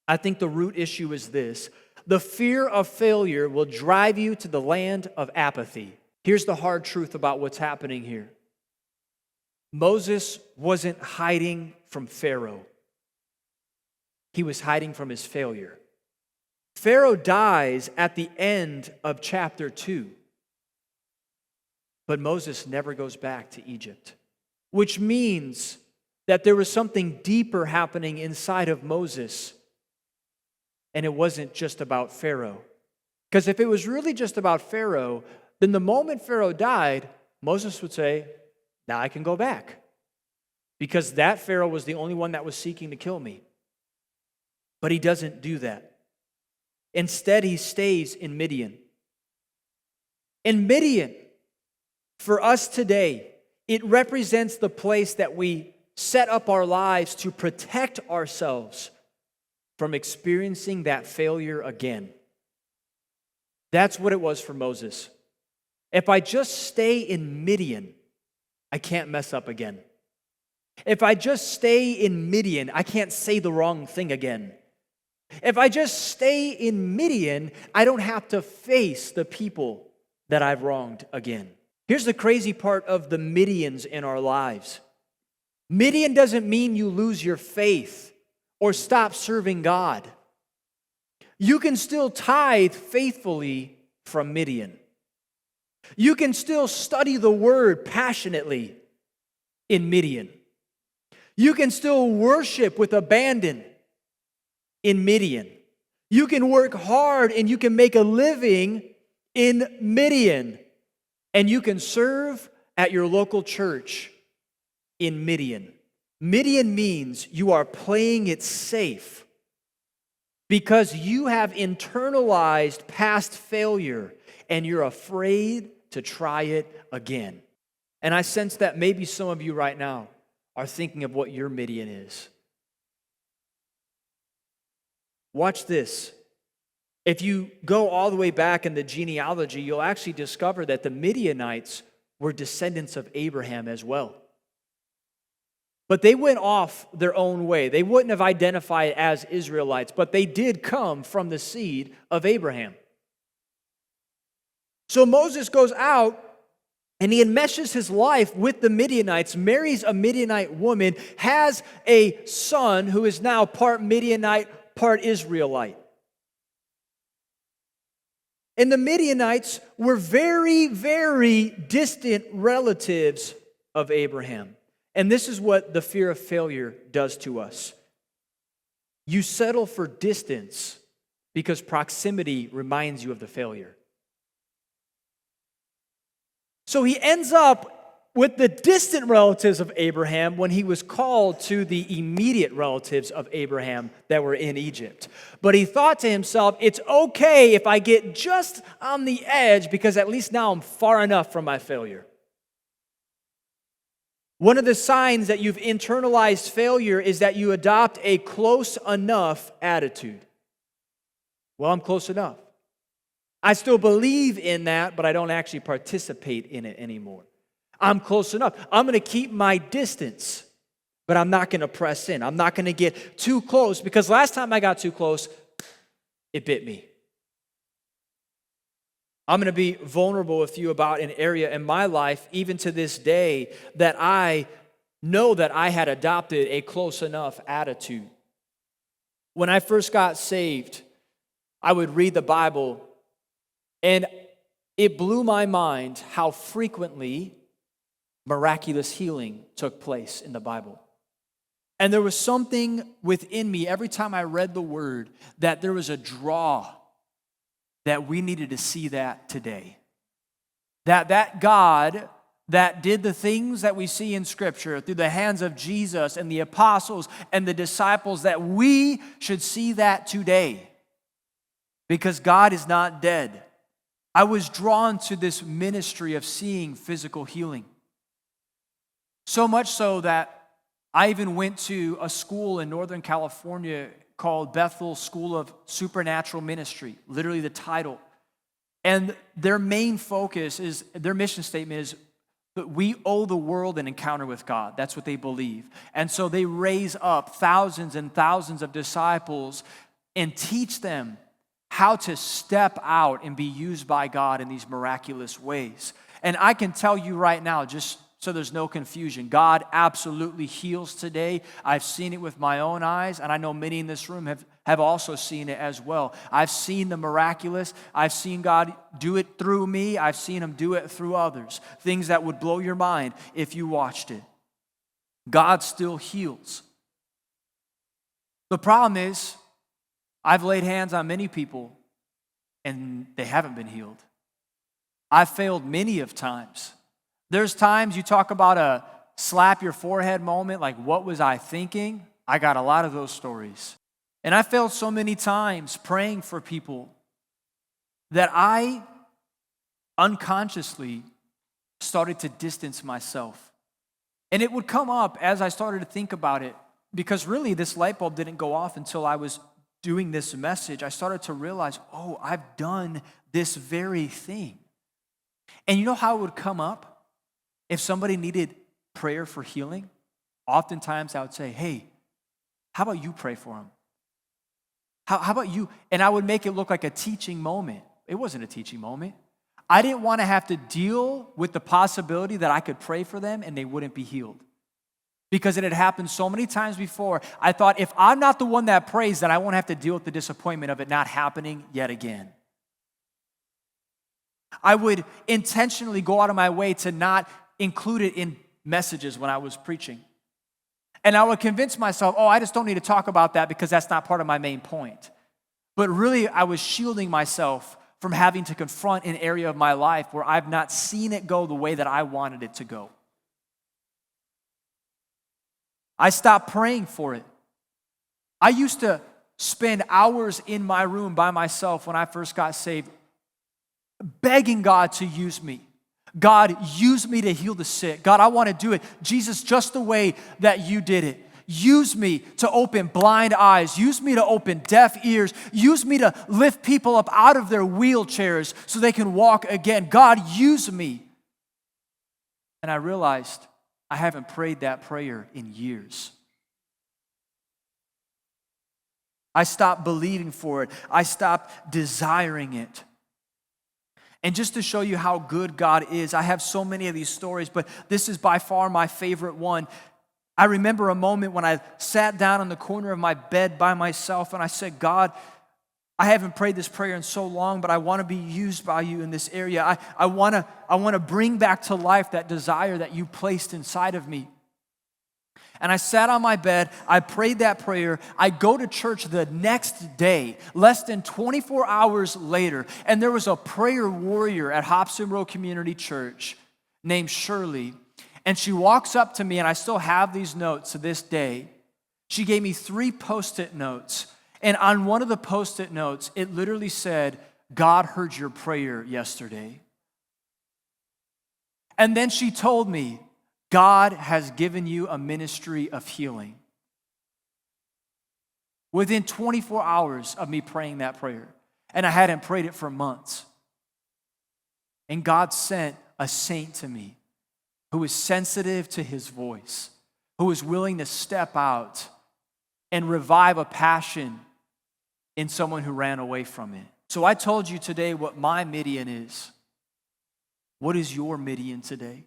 I think the root issue is this: the fear of failure will drive you to the land of apathy. Here's the hard truth about what's happening here. Moses wasn't hiding from Pharaoh. He was hiding from his failure. Pharaoh dies at the end of chapter 2. But Moses never goes back to Egypt, which means that there was something deeper happening inside of Moses, and it wasn't just about Pharaoh. Because if it was really just about Pharaoh, then the moment Pharaoh died, Moses would say, now I can go back. Because that Pharaoh was the only one that was seeking to kill me. But he doesn't do that. Instead, he stays in Midian. In Midian, for us today, it represents the place that we set up our lives to protect ourselves from experiencing that failure again. That's what it was for Moses. If I just stay in Midian, I can't mess up again. If I just stay in Midian, I can't say the wrong thing again. If I just stay in Midian, I don't have to face the people that I've wronged again. Here's the crazy part of the Midians in our lives. Midian doesn't mean you lose your faith or stop serving God. You can still tithe faithfully from Midian. You can still study the word passionately in Midian. You can still worship with abandon in Midian. You can work hard and you can make a living in Midian. And you can serve at your local church in Midian. Midian means you are playing it safe because you have internalized past failure and you're afraid to try it again. And I sense that maybe some of you right now are thinking of what your Midian is. Watch this. If you go all the way back in the genealogy, you'll actually discover that the Midianites were descendants of Abraham as well. But they went off their own way. They wouldn't have identified as Israelites, but they did come from the seed of Abraham. So Moses goes out and he enmeshes his life with the Midianites, marries a Midianite woman, has a son who is now part Midianite, part Israelite. And the Midianites were very, very distant relatives of Abraham. And this is what the fear of failure does to us. You settle for distance because proximity reminds you of the failure. So he ends up with the distant relatives of Abraham when he was called to the immediate relatives of Abraham that were in Egypt. But he thought to himself, it's okay if I get just on the edge because at least now I'm far enough from my failure. One of the signs that you've internalized failure is that you adopt a close enough attitude. Well, I'm close enough. I still believe in that, but I don't actually participate in it anymore. I'm close enough. I'm going to keep my distance, but I'm not going to press in. I'm not going to get too close because last time I got too close, it bit me. I'm going to be vulnerable with you about an area in my life, even to this day, that I know that I had adopted a close enough attitude. When I first got saved, I would read the Bible, and it blew my mind how frequently miraculous healing took place in the Bible. And there was something within me every time I read the word that there was a draw that we needed to see that today. That God that did the things that we see in Scripture through the hands of Jesus and the apostles and the disciples, that we should see that today because God is not dead. I was drawn to this ministry of seeing physical healing. So much so that I even went to a school in Northern California called Bethel School of Supernatural Ministry, literally the title. And their main focus is, their mission statement is that we owe the world an encounter with God. That's what they believe. And so they raise up thousands and thousands of disciples and teach them how to step out and be used by God in these miraculous ways. And I can tell you right now, just so there's no confusion, God absolutely heals today. I've seen it with my own eyes, and I know many in this room have also seen it as well. I've seen the miraculous. I've seen God do it through me. I've seen Him do it through others. Things that would blow your mind if you watched it. God still heals. The problem is, I've laid hands on many people, and they haven't been healed. I've failed many of times. There's times you talk about a slap your forehead moment, like what was I thinking? I got a lot of those stories. And I failed so many times praying for people that I unconsciously started to distance myself. And it would come up as I started to think about it, because really this light bulb didn't go off until I was doing this message. I started to realize, oh, I've done this very thing. And you know how it would come up? If somebody needed prayer for healing, oftentimes I would say, hey, how about you pray for them? How about you? And I would make it look like a teaching moment. It wasn't a teaching moment. I didn't want to have to deal with the possibility that I could pray for them and they wouldn't be healed. Because it had happened so many times before, I thought if I'm not the one that prays, then I won't have to deal with the disappointment of it not happening yet again. I would intentionally go out of my way to not include it in messages when I was preaching. And I would convince myself, oh, I just don't need to talk about that because that's not part of my main point. But really, I was shielding myself from having to confront an area of my life where I've not seen it go the way that I wanted it to go. I stopped praying for it. I used to spend hours in my room by myself when I first got saved, begging God to use me. God, use me to heal the sick. God, I want to do it. Jesus, just the way that you did it. Use me to open blind eyes. Use me to open deaf ears. Use me to lift people up out of their wheelchairs so they can walk again. God, use me. And I realized I haven't prayed that prayer in years. I stopped believing for it. I stopped desiring it. And just to show you how good God is, I have so many of these stories, but this is by far my favorite one. I remember a moment when I sat down in the corner of my bed by myself and I said, God, I haven't prayed this prayer in so long, but I want to be used by you in this area. I want to bring back to life that desire that you placed inside of me. And I sat on my bed, I prayed that prayer, I go to church the next day, less than 24 hours later, and there was a prayer warrior at Hobson Road Community Church named Shirley, and she walks up to me, and I still have these notes to this day. She gave me 3 Post-it notes, and on one of the Post-it notes, it literally said, God heard your prayer yesterday. And then she told me, God has given you a ministry of healing. Within 24 hours of me praying that prayer, and I hadn't prayed it for months. And God sent a saint to me who was sensitive to his voice, who was willing to step out and revive a passion in someone who ran away from it. So I told you today what my Midian is. What is your Midian today?